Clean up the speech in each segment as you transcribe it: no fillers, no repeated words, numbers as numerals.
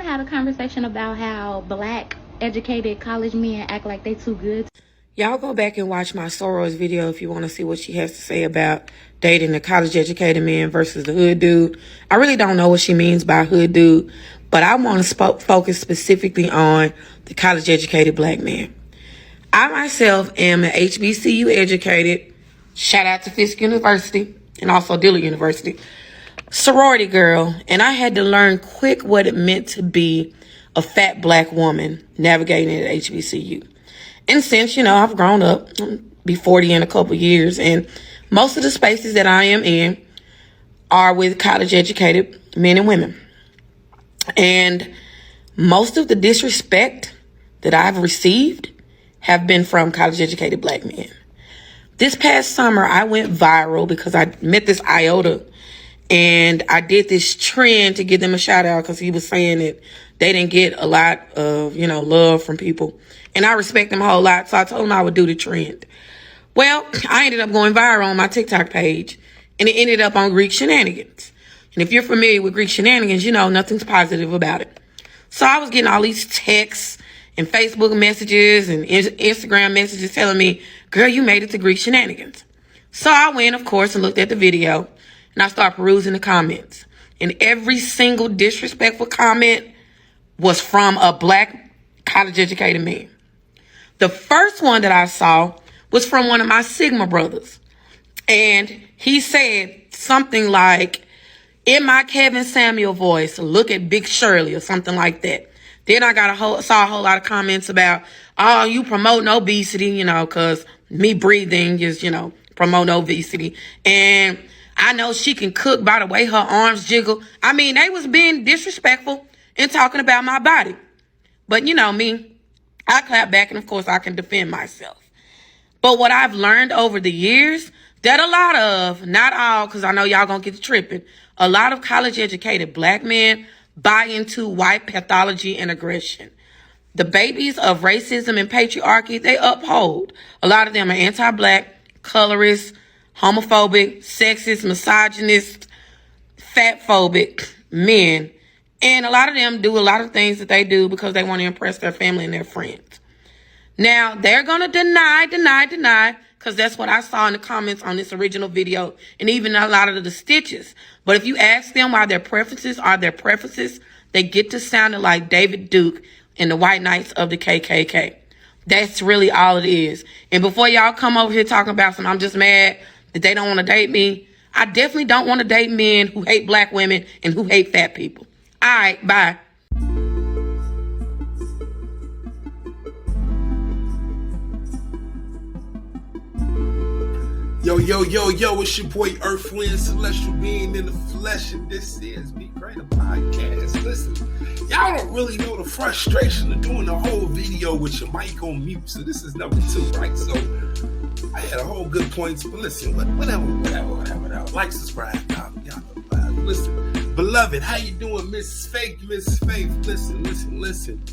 want to have a conversation about how black educated college men act like they too good. Y'all go back and watch my Soros video if you want to see what she has to say about dating the college educated man versus the hood dude. I really don't know what she means by hood dude, but I want to focus specifically on the college educated black man. I myself am an HBCU educated, shout out to Fisk University and also Dillard University, sorority girl, and I had to learn quick what it meant to be a fat black woman navigating at HBCU. And since, I've grown up, be 40 in a couple years, and most of the spaces that I am in are with college educated men and women. And most of the disrespect that I've received have been from college educated black men. This past summer, I went viral because I met this IOTA, and I did this trend to give them a shout out because he was saying that they didn't get a lot of, love from people. And I respect them a whole lot, so I told them I would do the trend. Well, I ended up going viral on my TikTok page, and it ended up on Greek Shenanigans. And if you're familiar with Greek Shenanigans, nothing's positive about it. So I was getting all these texts and Facebook messages and Instagram messages telling me, girl, you made it to Greek Shenanigans. So I went, of course, and looked at the video, and I started perusing the comments. And every single disrespectful comment was from a black college-educated man. The first one that I saw was from one of my Sigma brothers. And he said something like, in my Kevin Samuel voice, look at Big Shirley or something like that. Then I saw a whole lot of comments about, oh, you promoting obesity, because me breathing is, promoting obesity. And I know she can cook by the way her arms jiggle. I mean, they was being disrespectful and talking about my body. But me, I clap back, and of course I can defend myself. But what I've learned over the years, that a lot of, not all, because I know y'all gonna get to tripping, a lot of college educated black men buy into white pathology and aggression. The babies of racism and patriarchy, they uphold. A lot of them are anti-black, colorist, homophobic, sexist, misogynist, fatphobic men. And a lot of them do a lot of things that they do because they want to impress their family and their friends. Now, they're going to deny, because that's what I saw in the comments on this original video and even a lot of the stitches. But if you ask them why their preferences are their preferences, they get to sounding like David Duke and the White Knights of the KKK. That's really all it is. And before y'all come over here talking about I'm just mad that they don't want to date me, I definitely don't want to date men who hate black women and who hate fat people. All right, bye. Yo, it's your boy Earth, Wind, Celestial Being in the Flesh, and this is Be Greater Podcast. Listen, y'all don't really know the frustration of doing the whole video with your mic on mute, so this is number 2, right? So, I had a whole good points, but listen, whatever. Like, subscribe, y'all know. Listen, beloved, how you doing, Miss Faith? Listen.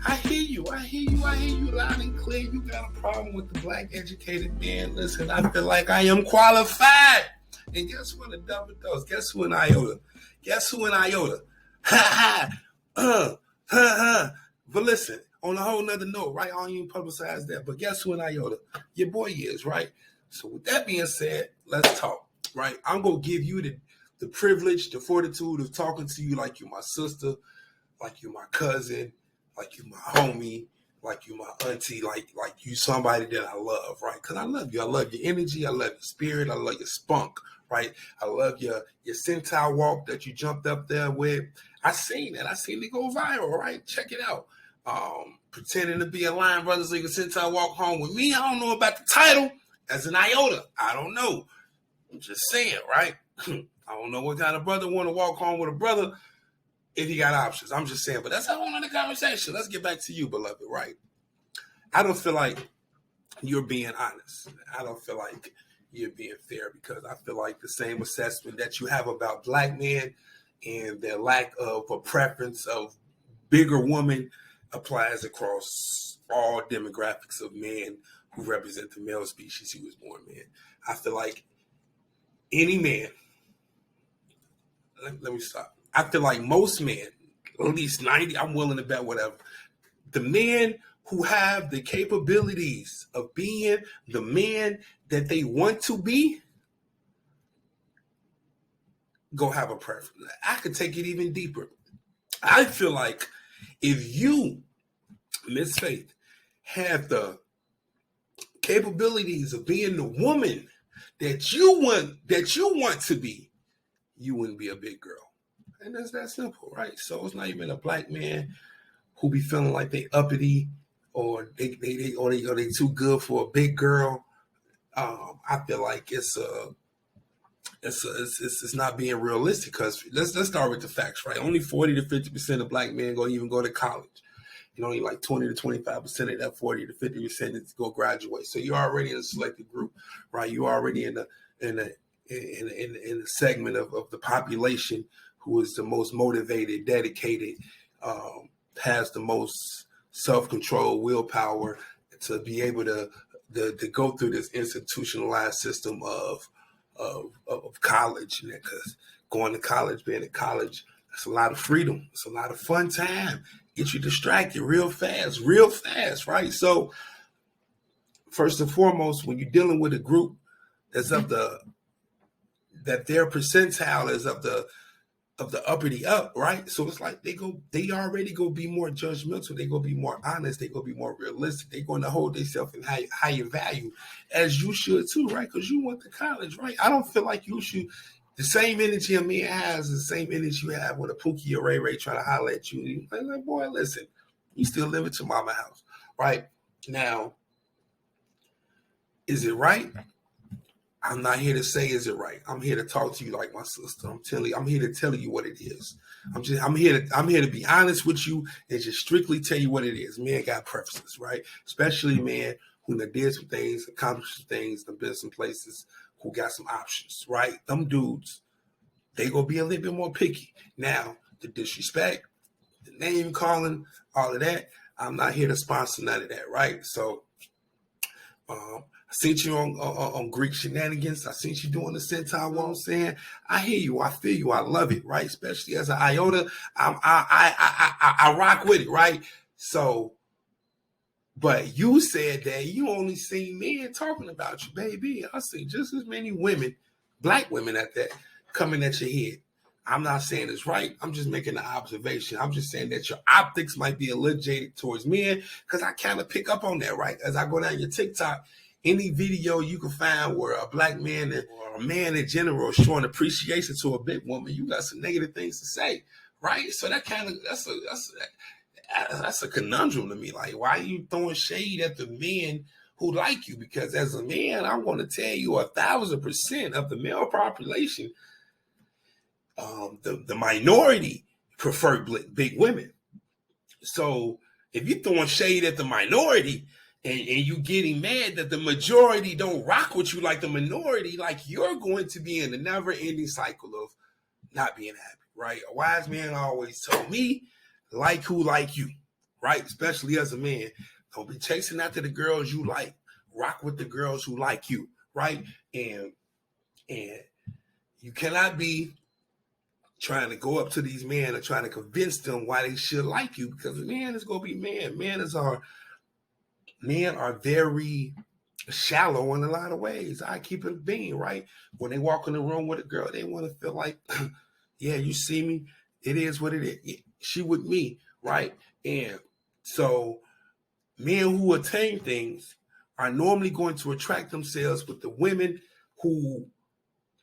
I hear you loud and clear. You got a problem with the black educated man. Listen, I feel like I am qualified. And guess what the devil does? Guess who in IOTA? But listen, on a whole nother note, right? I don't even publicize that. But guess who in IOTA? Your boy is, right? So with that being said, let's talk, right? I'm going to give you the privilege, the fortitude of talking to you like you're my sister, like you're my cousin, like you my homie, like you my auntie, like you somebody that I love, right? Because I love you. I love your energy. I love your spirit. I love your spunk, right? I love your centile walk that you jumped up there with. I seen it. I seen it go viral, right? Check it out. Pretending to be a Lion Brothers League centile walk home with me. I don't know about the title as an IOTA. I don't know. I'm just saying, right? I don't know what kind of brother want to walk home with a brother if he got options. I'm just saying, but that's a whole other conversation. Let's get back to you, beloved, right? I don't feel like you're being honest. I don't feel like you're being fair because I feel like the same assessment that you have about black men and their lack of a preference of bigger women applies across all demographics of men who represent the male species who was born man. I feel like any man, let me stop. I feel like most men, at least 90. I'm willing to bet whatever. The men who have the capabilities of being the men that they want to be, go have a preference. I could take it even deeper. I feel like if you, Miss Faith, have the capabilities of being the woman that you want to be, you wouldn't be a big girl. And that's that simple, right? So it's not even a black man who be feeling like they uppity or they too good for a big girl. I feel like it's not being realistic, because let's start with the facts, right? Only 40 to 50% of black men even go to college. Only like 20 to 25% of that 40 to 50% is go graduate. So you're already in a selected group, right? You're already in a segment of the population who is the most motivated, dedicated, has the most self-control, willpower to be able to go through this institutionalized system of college. Because going to college, being in college, it's a lot of freedom. It's a lot of fun time. Get you distracted real fast, right? So first and foremost, when you're dealing with a group that's that their percentile is of the uppity up, right? So it's like they already go be more judgmental. They go be more honest. They go be more realistic. They going to hold themselves in higher value, as you should too, right? Because you went to college, right? I don't feel like you should. The same energy a man has, the same energy you have when a Pookie or Ray Ray trying to holler at you. You're like, boy, listen, you still live at your mama house, right? Now, is it right? I'm not here to say is it right. I'm here to talk to you like my sister. I'm here to tell you what it is. I'm here to be honest with you and just strictly tell you what it is. Men got preferences, right? Especially men who did some things, accomplished some things, done been some places, who got some options, right? Them dudes, they gonna be a little bit more picky. Now, the disrespect, the name calling, all of that, I'm not here to sponsor none of that, right? So, I seen you on Greek Shenanigans. I seen you doing the Sentai. What I'm saying, I hear you, I feel you, I love it, right? Especially as an iota, I rock with it, right? So, but you said that you only seen men talking about you, baby. I see just as many women, black women at that, coming at your head. I'm not saying it's right. I'm just making an observation. I'm just saying that your optics might be a little jaded towards men, because I kind of pick up on that, right? As I go down your TikTok, any video you can find where a black man or a man in general is showing appreciation to a big woman, you got some negative things to say, right? So that kind of that's a conundrum to me. Like, why are you throwing shade at the men who like you? Because as a man, I'm going to tell you 1,000% of the male population, the minority prefer big women. So if you're throwing shade at the minority and you getting mad that the majority don't rock with you like the minority, like, you're going to be in a never-ending cycle of not being happy, right? A wise man always told me, like who like you, right? Especially as a man. Don't be chasing after the girls you like. Rock with the girls who like you, right? And you cannot be trying to go up to these men and trying to convince them why they should like you, because man is going to be man. Men are very shallow in a lot of ways. I keep it being, right? When they walk in the room with a girl, they want to feel like, yeah, you see me. It is what it is. She with me, right? And so men who attain things are normally going to attract themselves with the women who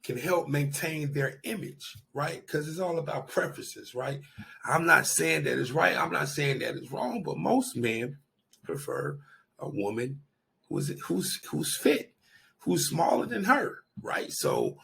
can help maintain their image, right? Because it's all about preferences, right? I'm not saying that it's right. I'm not saying that it's wrong, but most men prefer a woman who's fit, who's smaller than her, right? So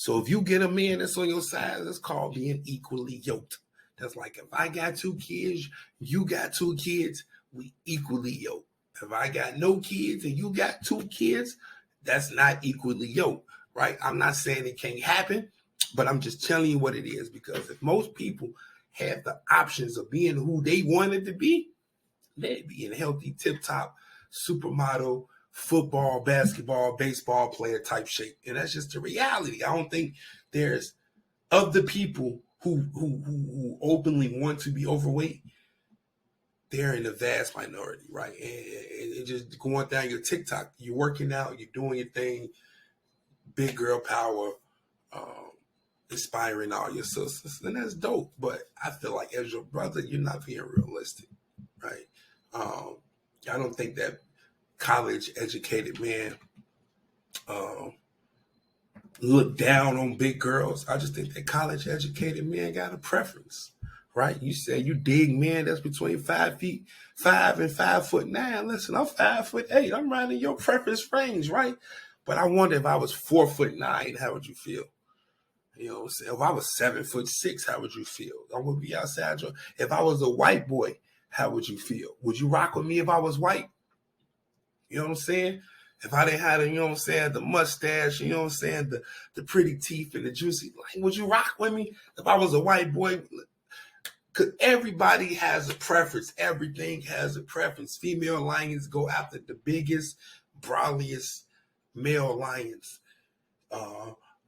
if you get a man that's on your side, that's called being equally yoked. That's like, if I got 2 kids, you got 2 kids, we equally yoked. If I got no kids and you got 2 kids, that's not equally yoked, right? I'm not saying it can't happen, but I'm just telling you what it is, because if most people have the options of being who they wanted to be, they'd be in healthy, tip-top, supermodel, football, basketball, baseball player type shape. And that's just the reality. I don't think there's, of the people who openly want to be overweight, they're in the vast minority, right? And just going down your TikTok, you're working out, you're doing your thing, big girl power, inspiring all your sisters, and that's dope. But I feel like as your brother, you're not being realistic, right? I don't think that college-educated men look down on big girls. I just think that college-educated men got a preference, right? You say you dig men that's between 5'5" and 5'9". Listen, I'm 5'8". I'm right in your preference range, right? But I wonder if I was 4'9", how would you feel? You know what I'm saying? If I was 7'6", how would you feel? I would be outside your. If I was a white boy, how would you feel? Would you rock with me if I was white? You know what I'm saying? If I didn't have, you know what I'm saying, the mustache, you know what I'm saying, the pretty teeth and the juicy, like, would you rock with me if I was a white boy? Because everybody has a preference. Everything has a preference. Female lions go after the biggest, brawliest male lions.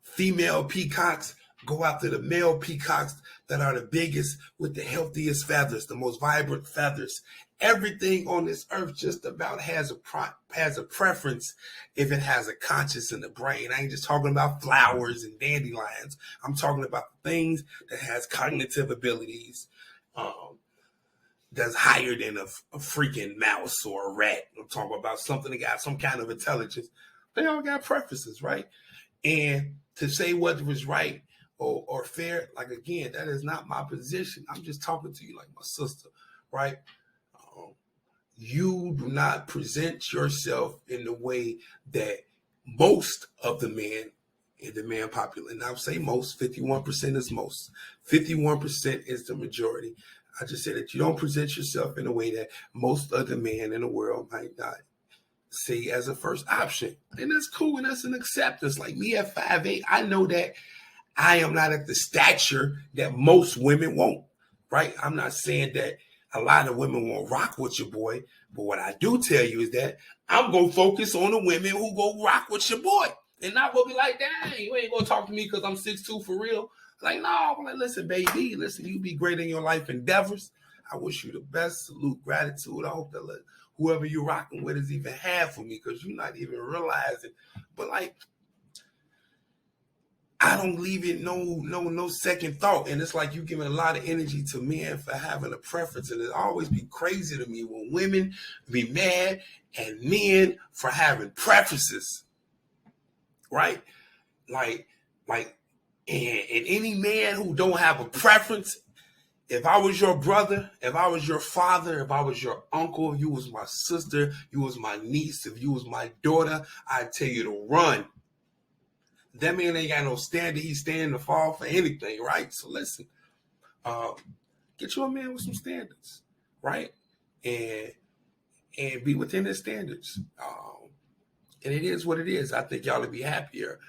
Female peacocks go after the male peacocks that are the biggest with the healthiest feathers, the most vibrant feathers. Everything on this earth just about has a preference if it has a conscience in the brain. I ain't just talking about flowers and dandelions. I'm talking about things that has cognitive abilities that's higher than a freaking mouse or a rat. I'm talking about something that got some kind of intelligence. They all got preferences, right? And to say whether it's right or fair, like, again, that is not my position. I'm just talking to you like my sister, right? You do not present yourself in the way that most of the men in the man population, and I'll say most, 51% is most. 51% is the majority. I just said that you don't present yourself in a way that most of the men in the world might not say as a first option. And that's cool, and that's an acceptance. Like me at 5'8", I know that I am not at the stature that most women won't, right? I'm not saying that a lot of women won't rock with your boy, but what I do tell you is that I'm going to focus on the women who go rock with your boy. And not going to be like, dang, you ain't going to talk to me because I'm 6'2" for real. Like, no, I'm like, listen, baby, listen, you be great in your life endeavors. I wish you the best. Salute, gratitude. I hope that whoever you're rocking with is even half for me because you're not even realizing. But, like, I don't leave it no second thought. And it's like you giving a lot of energy to men for having a preference. And it always be crazy to me when women be mad at men for having preferences. Right? Like, and any man who don't have a preference, if I was your brother, if I was your father, if I was your uncle, if you was my sister, you was my niece, if you was my daughter, I'd tell you to run. That man ain't got no standard. He's standing to fall for anything, right? So listen, get you a man with some standards, right? And be within his standards. And it is what it is. I think y'all would be happier.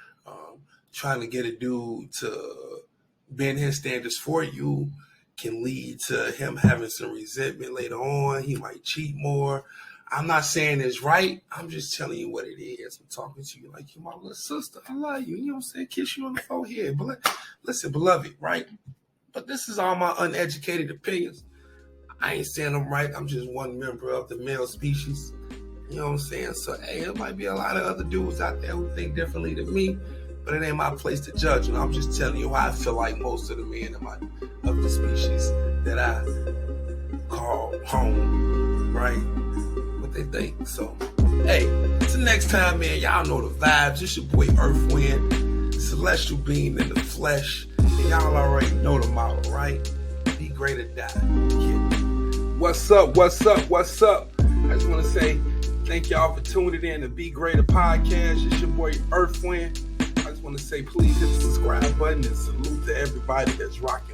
Trying to get a dude to bend his standards for you can lead to him having some resentment later on. He might cheat more. I'm not saying it's right. I'm just telling you what it is. I'm talking to you like you're my little sister. I love you. You know what I'm saying? Kiss you on the forehead. But listen, beloved, right? But this is all my uneducated opinions. I ain't saying I'm right. I'm just one member of the male species. You know what I'm saying? So, hey, there might be a lot of other dudes out there who think differently than me, but it ain't my place to judge. And I'm just telling you how I feel like most of the men of the species that I call home, right? They think. So, hey, till next time, man, y'all know the vibes. It's your boy Earth Wind, celestial being in the flesh. And y'all already know the motto, right? Be great or die. Yeah. What's up? I just want to say thank y'all for tuning in to Be Greater Podcast. It's your boy Earth Wind. I just want to say please hit the subscribe button and salute to everybody that's rocking